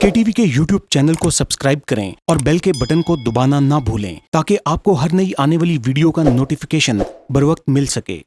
KTV کے YouTube channel کو subscribe کریں اور بیل کے بٹن کو دبانا نہ بھولیں تاکہ آپ کو ہر نئی آنے والی ویڈیو کا نوٹیفیکیشن بروقت مل سکے۔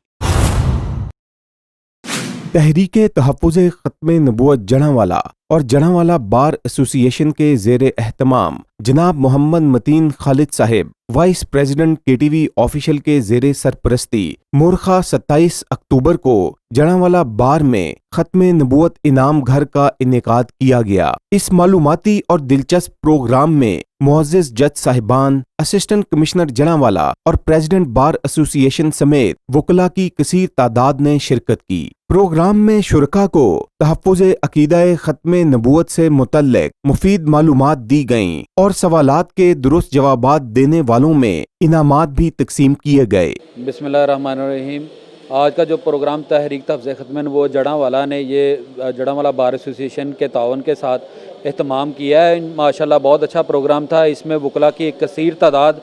تحریک تحفظ ختم نبوت جڑانوالا اور جڑانوالا بار ایسوسی ایشن کے زیر اہتمام جناب محمد متین خالد صاحب وائس پریزیڈنٹ KTV آفیشل کے زیر سرپرستی مورخہ 27 اکتوبر کو جڑانوالا بار میں ختم نبوت انعام گھر کا انعقاد کیا گیا۔ اس معلوماتی اور دلچسپ پروگرام میں معزز جج صاحبان، اسسٹنٹ کمشنر جڑانوالا اور پریزیڈنٹ بار ایسوسی ایشن سمیت وکلاء کی کثیر تعداد نے شرکت کی۔ پروگرام میں شرکاء کو تحفظ عقیدہ ختم نبوت سے متعلق مفید معلومات دی گئیں اور سوالات کے درست جوابات دینے والوں میں انعامات بھی تقسیم کیے گئے۔ بسم اللہ الرحمن الرحیم۔ آج کا جو پروگرام تحریک تحفظ ختم نبوت جڑانوالا نے یہ جڑانوالا بار ایسوسی ایشن کے تعاون کے ساتھ اہتمام کیا ہے، ماشاءاللہ بہت اچھا پروگرام تھا۔ اس میں وکلاء کی ایک کثیر تعداد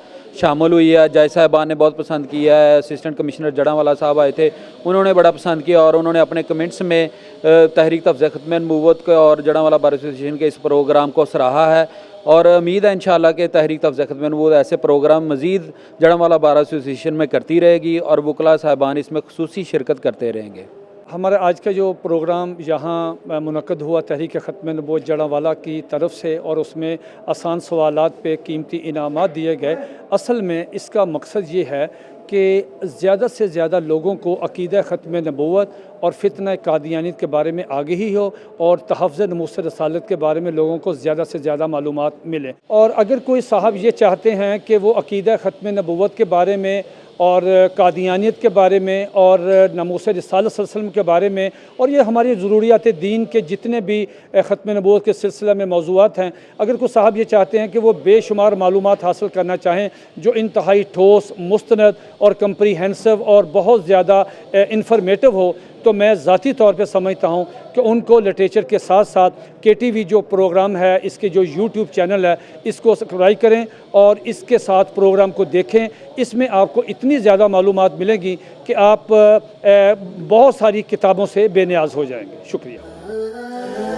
شامل ہوئی ہے۔ جج صاحبان نے بہت پسند کیا ہے، اسسٹنٹ کمشنر جڑانوالا صاحب آئے تھے، انہوں نے بڑا پسند کیا اور انہوں نے اپنے کمنٹس میں تحریک تحفظ ختم نبوت کے اور جڑانوالا بار ایسوسی ایشن کے اس پروگرام کو سراہا ہے، اور امید ہے انشاءاللہ کہ تحریک تحفظ ختم نبوت ایسے پروگرام مزید جڑانوالا بار ایسوسی ایشن میں کرتی رہے گی اور وکلاء صاحبان اس میں خصوصی شرکت کرتے رہیں گے۔ ہمارا آج کا جو پروگرام یہاں منعقد ہوا تحریک ختم نبوت جڑانوالا کی طرف سے، اور اس میں آسان سوالات پہ قیمتی انعامات دیے گئے۔ اصل میں اس کا مقصد یہ ہے کہ زیادہ سے زیادہ لوگوں کو عقیدہ ختم نبوت اور فتنہ قادیانیت کے بارے میں آگہی ہو اور تحفظ ناموس رسالت کے بارے میں لوگوں کو زیادہ سے زیادہ معلومات ملے۔ اور اگر کوئی صاحب یہ چاہتے ہیں کہ وہ عقیدہ ختم نبوت کے بارے میں اور قادیانیت کے بارے میں اور ناموس رسالت صلی اللہ علیہ وسلم کے بارے میں اور یہ ہماری ضروریات دین کے جتنے بھی ختم نبوت کے سلسلہ میں موضوعات ہیں، اگر کوئی صاحب یہ چاہتے ہیں کہ وہ بے شمار معلومات حاصل کرنا چاہیں جو انتہائی ٹھوس، مستند اور کمپریہنسو اور بہت زیادہ انفارمیٹو ہو، تو میں ذاتی طور پہ سمجھتا ہوں کہ ان کو لٹریچر کے ساتھ ساتھ KTV جو پروگرام ہے، اس کے جو YouTube چینل ہے، اس کو سبسکرائب کریں اور اس کے ساتھ پروگرام کو دیکھیں۔ اس میں آپ کو اتنی زیادہ معلومات ملیں گی کہ آپ بہت ساری کتابوں سے بے نیاز ہو جائیں گے۔ شکریہ۔